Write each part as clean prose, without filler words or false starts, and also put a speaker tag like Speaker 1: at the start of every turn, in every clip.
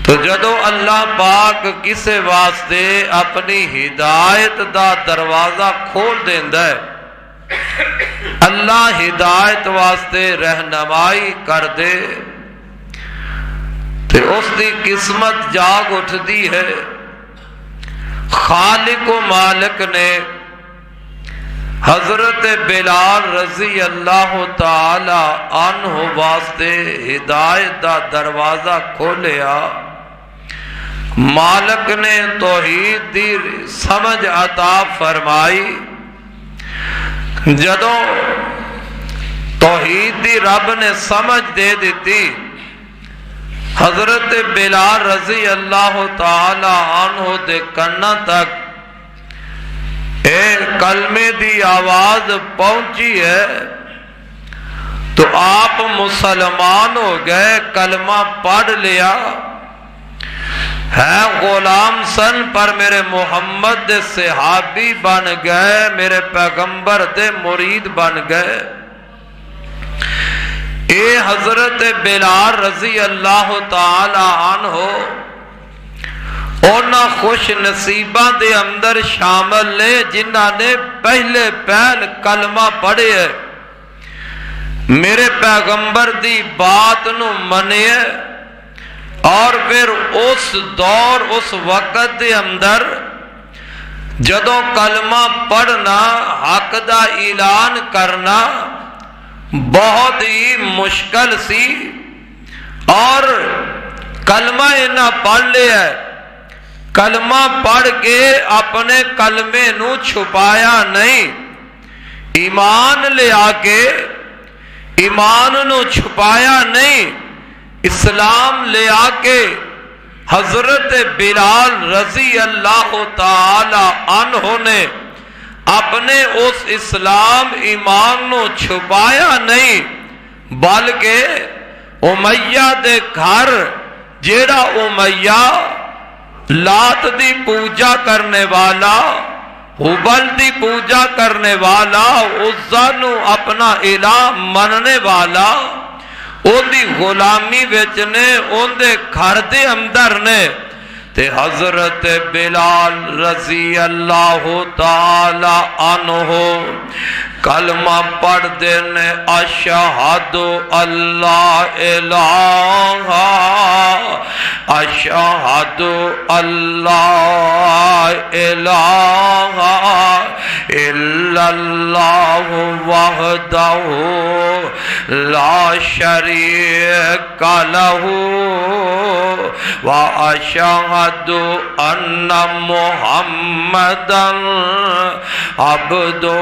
Speaker 1: تو جدو اللہ پاک کسے واسطے اپنی ہدایت دا دروازہ کھول دیندا ہے، اللہ ہدایت واسطے رہنمائی کر دے تے اس دی قسمت جاگ اٹھدی ہے۔ خالق و مالک نے حضرت بلال رضی اللہ تعالی عنہ واسطے ہدایت دا دروازہ کھولیا، مالک نے توحید دی سمجھ عطا فرمائی۔ جدوں توحید دی رب نے سمجھ دے دیتی، حضرت بلال رضی اللہ تعالی عنہ دے کنا تک اے کلمے دی آواز پہنچی ہے تو آپ مسلمان ہو گئے، کلمہ پڑھ لیا ہے، غلام سن پر میرے محمد دے صحابی بن گئے، میرے پیغمبر دے مرید بن گئے۔ اے حضرت بلال رضی اللہ تعالی عنہ اونا خوش نصیباں دے اندر شامل نے جنہاں نے پہلے پہل کلمہ پڑھے ہے، میرے پیغمبر دی بات نو منے، اور پھر اس دور اس وقت دے اندر جدوں کلمہ پڑھنا حق دا اعلان کرنا بہت ہی مشکل سی، اور کلمہ انہاں پڑھ لیا ہے، کلمہ پڑھ کے اپنے کلمے نو چھپایا نہیں، ایمان لے آ کے ایمان نو چھپایا نہیں، اسلام لے آ کے حضرت بلال رضی اللہ تعالی عنہ نے اپنے اس اسلام ایمان نو چھپایا نہیں، بلکہ امیہ دے گھر جیڑا امیہ لات دی پوجا کرنے والا، حبل دی پوجا کرنے والا، عزا نو اپنا الہ مننے والا، ان دی غلامی وچنے ان دے گھر دے اندر نے تے حضرت بلال رضی اللہ تعالی عنہ کلمہ پڑھ دینے، اشہد اللہ الہ اشہد اللہ الہ الا اللہ وحدہ لا شریک لہ واشہد ان محمدا عبدہ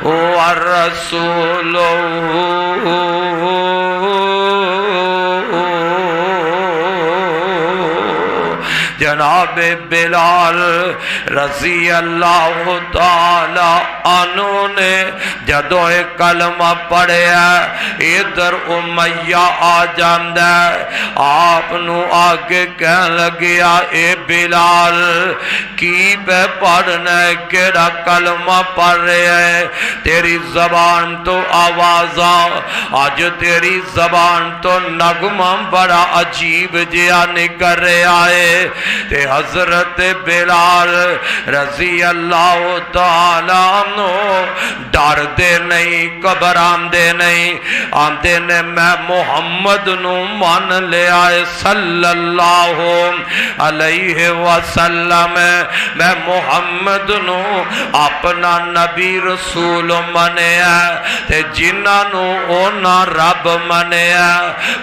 Speaker 1: ورسولہ۔ جناب بلال رضی اللہ تعالی عنہ نے جدو ایک کلمہ پڑھیا، ادھر امیہ آ جاندہ، آپ نو آگے کہنے لگیا، اے بلال کی پہ پڑھنا ہے، کیڑا کلمہ پڑھ رہے ہیں، تیری زبان تو آوازاں، آج تیری زبان تو نغمہ بڑا عجیب جیا نکر رہے آئے۔ تے حضرت بلال رضی اللہ تعالیٰ عنہ ڈر دے نہیں، گھبران دے نہیں، آندے نے میں محمد نو مان لے آئے صلی اللہ علیہ وسلم، میں محمد نو اپنا نبی رسول منے تے جنہاں نو اونا رب منے،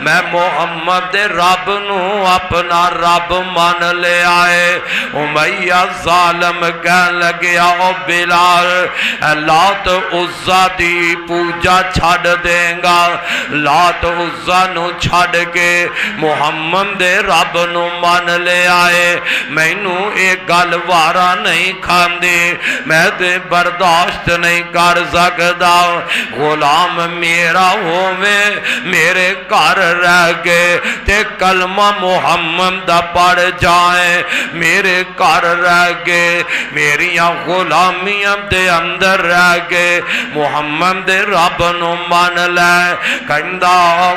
Speaker 1: میں محمد رب نو اپنا رب مان لے آئے۔ امیہ ظالم کہنے لگیا، او بلال لات عزا دی پوجا چھڑ دیں گا، لات عزا نو چھڑ کے محمد رب نو مان لے آئے، میں نو ایک گل وارا نہیں کھان دی، میں دے برداشت نہیں کر سکدا، غلام میرا ہووے میرے گھر رہ گئے تے کلمہ محمد دا پڑھ جا ہے میرے گھر رہ گئے میریاں غلامیاں دے اندر رہ گئے محمد رب نو مان لے کہندا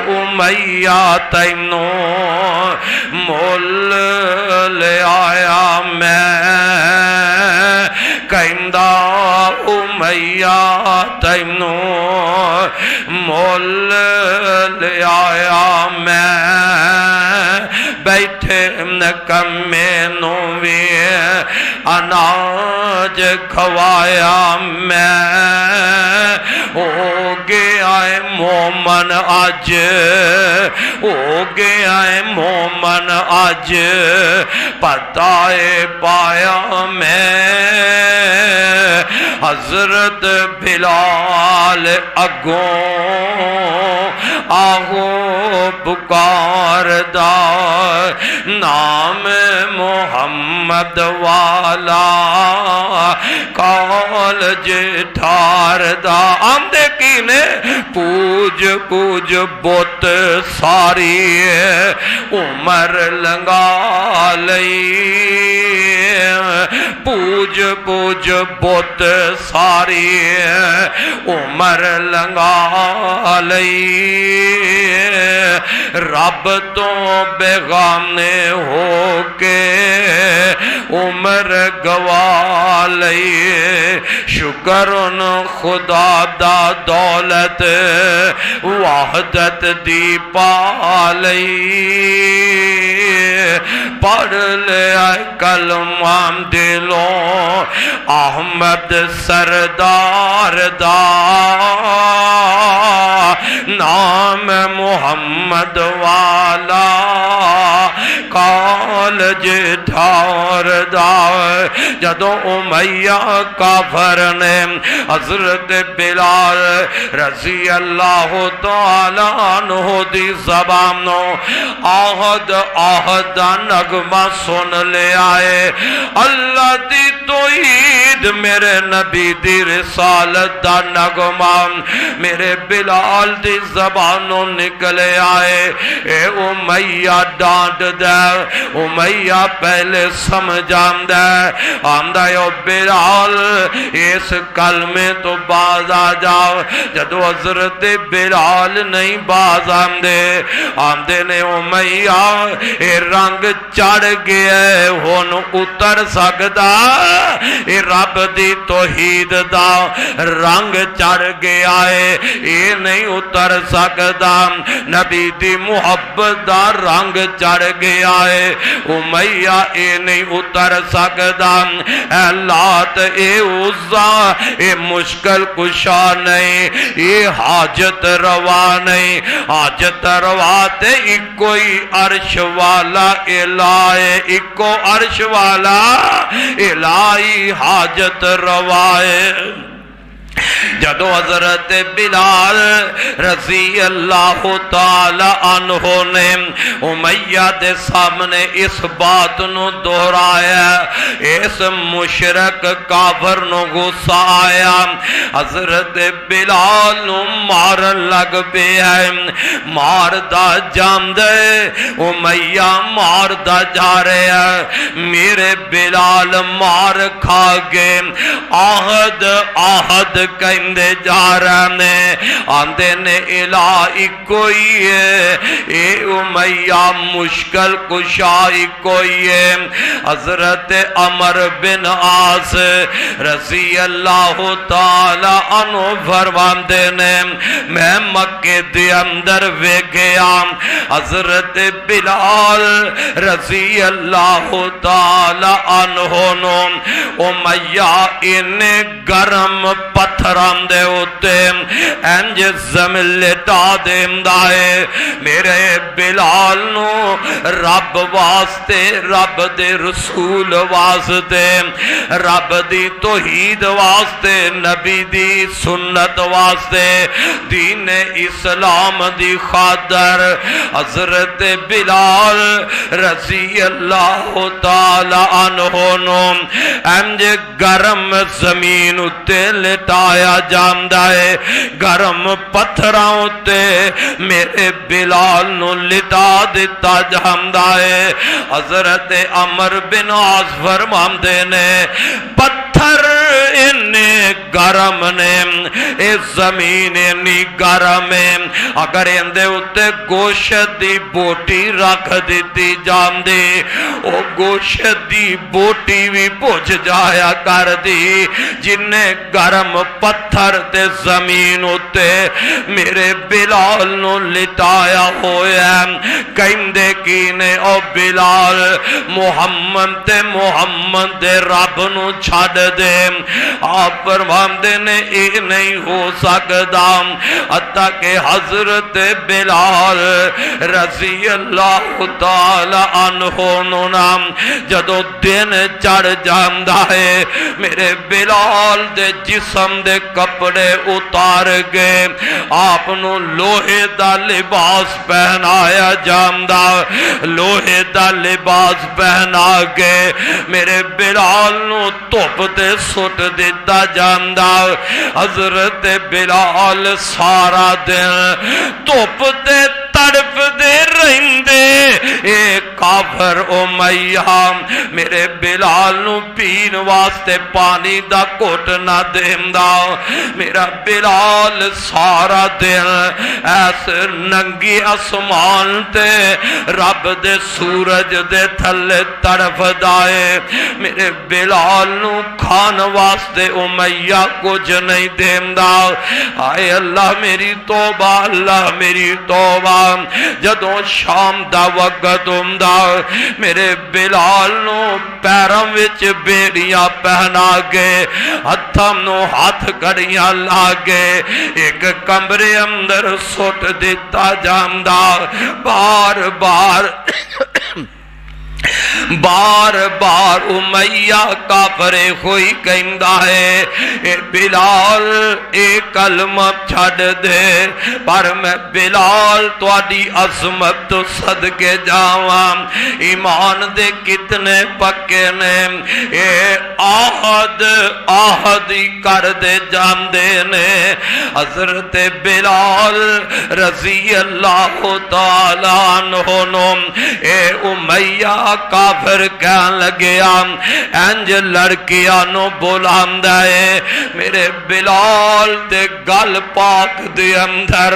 Speaker 1: امیہ تینو مول لے آیا میں کہندا امیہ تینو مول لے آیا میں بیٹھے نکمے نو بھی اناج کھوایا میں ہو گیا ہے مومن آج ہو گیا ہے مومن آج پتہ پایا میں حضرت بلال اگوں آہو پکار دا نام محمد والا کال جٹھار دا آمدے کی نے پوج پوج بوت ساری عمر لنگا لئی پوج پوج بوت ساری عمر لنگا لئی رب تو بیگانے ہو کے عمر گوا لئی شکر ان خدا دا دولت وحدت دی پا لئی پڑھ لیا کلمہ دلوں احمد سردار دا نام محمد والا کال جٹھار دا جدو امیہ کافر نے حضرت بلال رضی اللہ تعالیٰ عنہ دی زبانوں آہد آہد نغمہ سن لے آئے اللہ دی توحید میرے نبی دی رسالت دا نغمہ میرے بلال دی زبانوں نکلے آئے اے امیہ ڈانٹ دے امیہ پہلے سمجھام دے آمدہ یو بلال اس کلمے تو باز آ جاؤ جدو حضرت بلال نہیں باز آمدے نے امیہ اے رنگ چڑھ گئے ہون اتر سکتا اے رب دی توحید دا رنگ چڑھ گیا ہے اے نہیں اتر سکتا نبی دی محبت دا رنگ چڑھ گیا ہے امیہ اے نہیں اتر سکتا اے لات اے عزا اے مشکل کشا نہیں اے حاجت روا نہیں حاجت روا تے اکوئی عرش والا الہے اکو عرش والا الہی حاجت روائے جدو حضرت بلال رضی اللہ تعالی عنہ نے امیہ دے سامنے اس بات نو دہرایا اس مشرک کافر نو غصہ آیا حضرت بلال نو مارن لگ پیا مار دا جام دے امیہ مار دا جا رہا میرے بلال مار کھا گئے آہد آہد کہندے جا رہنے آندے نے الہی کوئی ہے اے امیہ مشکل کشائی کوئی ہے حضرت عمر بن عاص رضی اللہ تعالی عنہ فرماندے نے میں مکے دے اندر وے گیا حضرت بلال رضی اللہ تعالی عنہ نو امیہ انہیں گرم پتھران دے ہوتے انج زمین لٹا دے مدائے میرے بلال نو رب واسطے رب دے رسول واسطے رب دی توحید واسطے نبی دی سنت واسطے دین اسلام دی خاطر حضرت بلال رضی اللہ تعالی عنہ نو انج گرم زمین اتے لٹایا پایا جاندا ہے گرم پتھراں تے میرے بلال نو لٹا دیتا جاندا ہے حضرت عمر بن عاص فرماندے نے پتھر انہیں گرم نے اے زمین انہیں گرم ہے اگر اندے اتے گوشت دی بوٹی رکھ دیتی جاندی او گوشت دی بوٹی بھی پوچھ جایا کر دی جنہیں گرم پتھر تے زمین اتے میرے بلال نو لٹایا ہویا کہندے کینے او بلال محمد تے محمد دے رب نو چھڑ دے آپ فرماندے نے اے نہیں ہو سکدا حتیٰ کہ حضرت بلال رضی اللہ تعالی عنہ نام جدو دن چڑھ جاندا ہے میرے بلال دے جسم دے کپڑے اتار گئے آپ نو لوہے دا لباس پہنایا جاندا لوہے دا لباس پہنا گئے میرے بلال نو دھوپ تے سٹ دیتا جاندا حضرت بلال سارا دن دھوپ تے تڑپ دے رہندے اے کافر امیہ میرے بلال نو پین واسطے پانی دا گھٹ نہ دیندا میرا بلال سارا دن ایسے ننگی آسمان تے رب دے سورج دے تھلے تڑپ دائے میرے بلال نو کھان واسطے امیہ کچھ نہیں دیندا آئے اللہ میری توبہ اللہ میری توبہ جدوں شام دا وقت ہوندا میرے بلال نو پیراں وچ بیڑیاں پہنا گئے ہتھاں نو ہاتھ کڑیاں لا گئے ایک کمرے اندر سٹ دیتا جاندا بار بار بار بار امیہ کافر ہوئی کہندا ہے اے بلال اے کلمہ چھڑ دے پر میں بلال تواڈی عظمت تو صدقے جاواں ایمان دے کتنے پکے نے اے آہدی کر دے جاندے نے حضرت بلال رضی اللہ تعالی عنہ نو اے امیہ کافر کہن لگیا انج لڑکیاں نو بلاندا ہے میرے بلال دے گل پاک دے اندر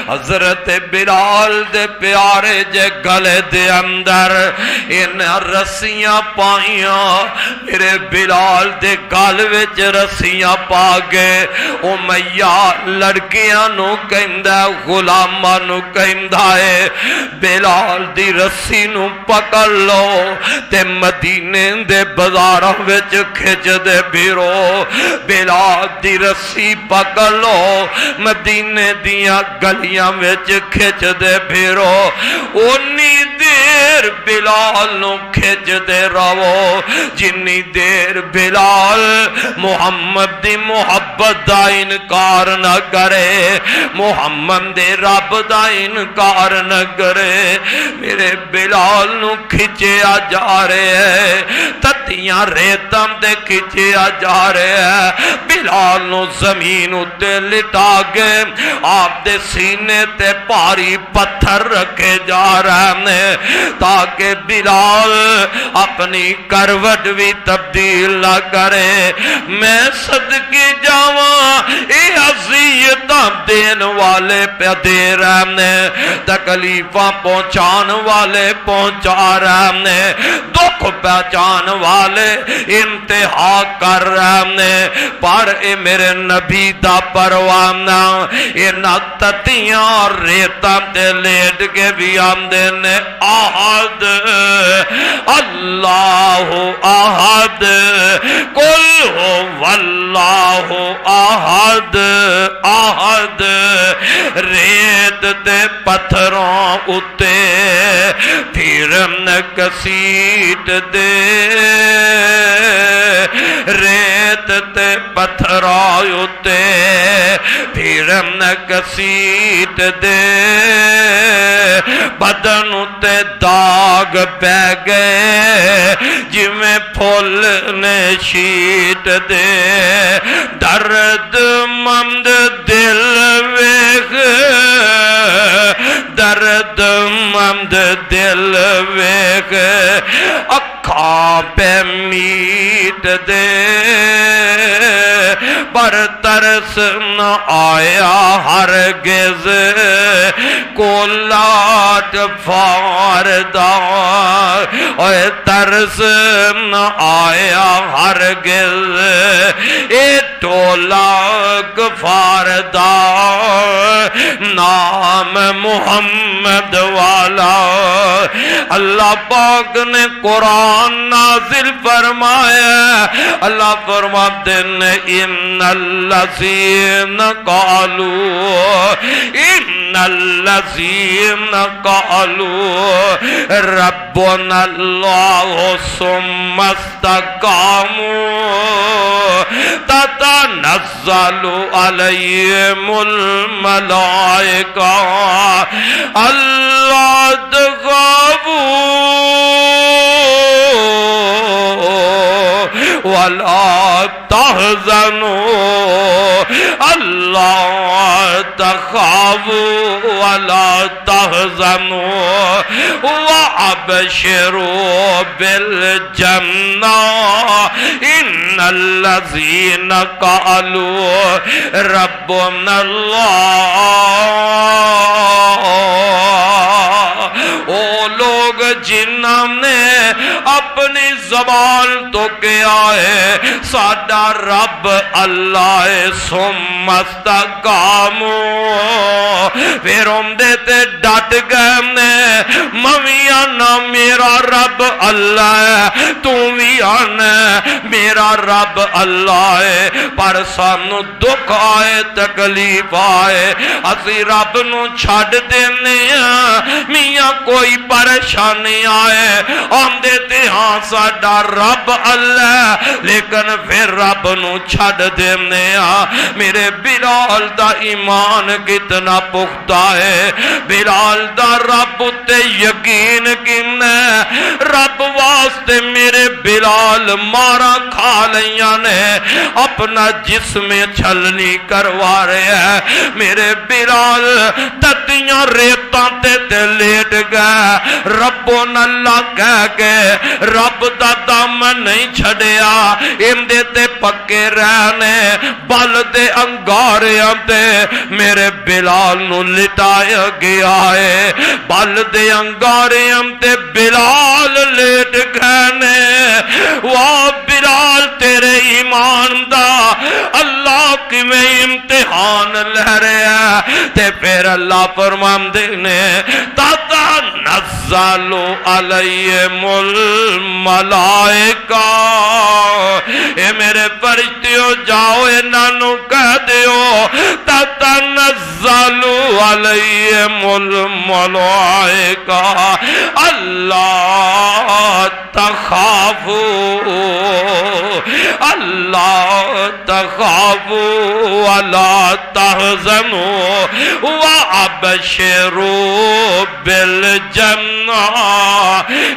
Speaker 1: حضرت بلال دے پیارے جے گلے دے اندر ان رسیاں پائیاں میرے بلال دے گل وچ رسیاں پا گئے امیہ لڑکیاں نو کہندا غلاماں نو کہندا ہے بلال دی رسی نو پکڑ لو تے مدینے دے بازاراں وچ کھچ دے پھرو بلال دی رسی پکڑ لو مدینے دیاں گلیاں وچ کھچ دے پھرو اونی دیر بلال نو کھچ دے رہو جنی دیر بلال محمد دی محبت دا انکار نہ کرے محمد دے رب دا انکار نہ کرے میرے بلال نو کھچیا جا رہے ہیں تتیاں ریتم دے کھچیا جا رہے ہیں بلال نو زمین اتے لٹا گئے آپ دے سینے تے پاری پتھر رکھے جا رہے ہیں تاکہ بلال اپنی کروٹ بھی تبدیل نہ کرے میں صدقے جاواں اے عذیتاں دین والے پہ دے رہے ہیں تکلیفاں پہنچان والے پہنچا رہے ہیں دکھ پہچان والے انتہا کر رہے ہیں پر اے میرے نبی دا پروانہ اے نہ تتیاں ریتاں تے لیٹ کے بھی آمدے نے آہد اللہ آہد قل ہو واللہ آہد آہد ریت تے پتھروں اتے پھر کسیٹ دے ریت تے پتھروں اتے پھر کسیٹ دے بدن تے داغ پہ گئے جویں پھول نے شیٹ دے درد مند دل ویکھ درد مند دل ویکھ اکھاں پہ میٹ دے پر ترس نہ آیا ہرگز کولاٹ فاردہ اوے ترس نہ آیا ہرگز اے ٹولا گفاردہ نام محمد والا اللہ پاک نے قرآن نازل فرمایا اللہ فرماتے ہیں ان الذین قالوا ربنا اللہ ثم استقاموا تتنزل علیہم الملائکہ اللہ تخافوا ولا تحزنوا اللہ تخافوا ولا تحزنوا وابشروا بالجنہ ان الذین قالوا ربنا اللہ او لوگ جنہوں نے اپنی زبان تو کیا ہے ساڈا رب اللہ ثم استقاموا پھر اندے تے ڈٹ گئے نے میں آنا میرا رب اللہ ہے تو بھی آنا میرا رب اللہ ہے پر سانو دکھ آئے تکلیف آئے اسی رب نو چھڑ دینے میاں کوئی پریشانی آئے آمدے تے ہاں ساڈا رب اللہ لیکن پھر رب نو چھڑ دینے میرے بلال دا ایمان کتنا پختہ ہے بلال دا رب تے یقین کنے رب واسطے میرے بلال مارا کھا لیاں نے اپنا جسم چھلنی کروا رہے ہیں میرے بلال تتیاں ریتاں تے لیٹ گئے ربنا اللہ کہہ کے رب دا دامن نہیں چھڑیا اندے تے پکے رہنے بل دے انگاریاں تے میرے بلال نو لٹایا گیا ہے بل دے انگاریاں تے بلال لیٹ گئے واہ بلال تیرے ایمان دا اللہ کی میں امتحان لے رہے ہیں تے پھر اللہ فرماندے نے تتنزل علیہم الملائکہ اے میرے فرشتیوں جاؤ انہوں کہہ دیو تتنزل علیہم الملائکہ اللہ تخافوا ولا تحزنوا وابشروا بالجنہ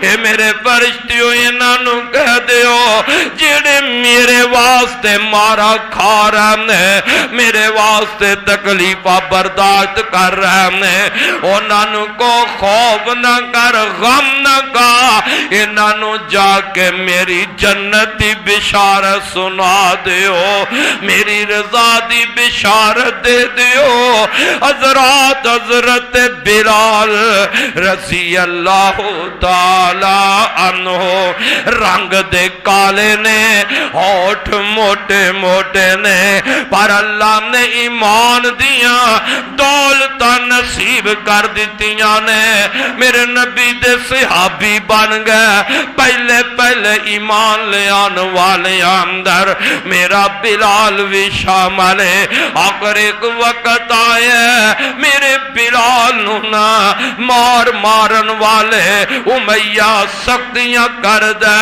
Speaker 1: اے میرے فرشتیوں انہوں کہہ دیو جڑے میرے واسطے مارا کھا رہے ہیں میرے واسطے تکلیفہ برداشت کر رہے ہیں انہوں کو خوف نہ کر غم نہ کا انہوں جا کے میری جنتی بشارت سنا دیو میری رضا دی بشارت دے دیو حضرت بلال رضی اللہ تعالی عنہ رنگ دے کالے نے ہوٹھ موٹے موٹے نے پر اللہ نے ایمان دیاں دولتاں نصیب کر دیتیاں نے میرے نبی دے صحابی بن گئے پہلے ایمان لے آن والے اندر میرا بلال بھی شامل ہے آخر ایک وقت آئے میرے بلال نونا مارن والے امیہ سختیاں کر دے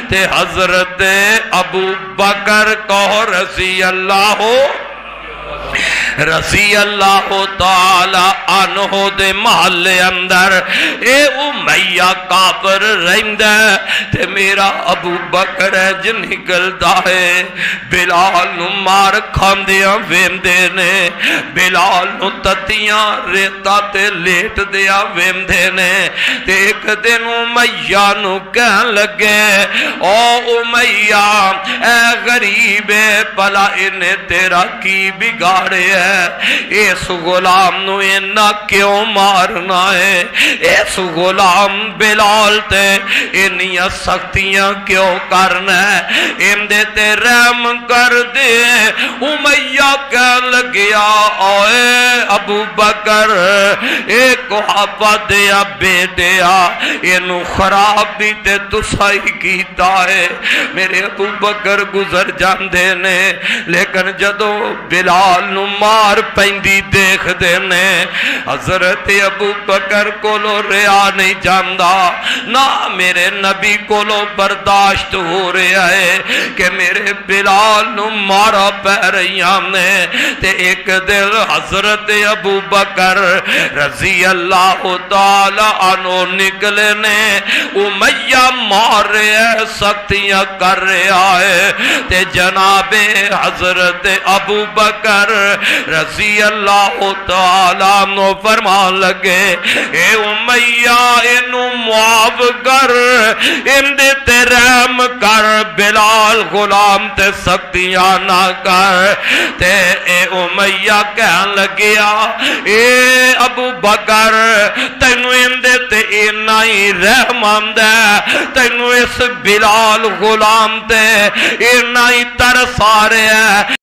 Speaker 1: تے حضرت ابو بکر کو رضی اللہ رضی اللہ تعالی عنہ دے محلے اندر اے امیہ کافر رہندا تے میرا ابو بکر اج نکلدا ہے بلال نو مار کھاندیاں ویندے نے بلال نو تتیاں ریتا تے لیٹ دیا ویندے نے تے ایک دن امیہ نو کہن لگے او امیہ اے غریب بلا انہیں تیرا کی بگاڑے ہے اس غلام نو انہا کیوں مارنا ہے اس غلام بلال تے انہی سختیاں کیوں کرنا ہے اندے تے رحم کر دے امیہ کہن لگیا اوے ابو بکر ایک حفا دیا بیٹیا انہوں خراب بھی تے تسائی کیتا ہے میرے ابو بکر گزر جاندے نے لیکن جدو بلال نو مار پیندی دیکھ دے نے حضرت ابو بکر کولو ریا نہیں جاندا نہ میرے نبی کولو برداشت ہو رہا ہے کہ میرے بلال نو مارا پہ رہیاں نے تے ایک دل حضرت ابو بکر رضی اللہ تعالی عنہ نکلے نے امیہ مار رہے سختیاں کر رہا ہے تے جناب حضرت ابو بکر رضی اللہ تعالی عنہ فرمان لگے اے امیہ انو معاف کر اندے تے رحم کر بلال غلام تے سختیاں نہ کر تے اے امیہ کہن لگیا اے ابو بکر تینو اندے تے اینا ہی رحم آمد ہے تینو اس بلال غلام تے اینا ہی ترس آ رہے ہیں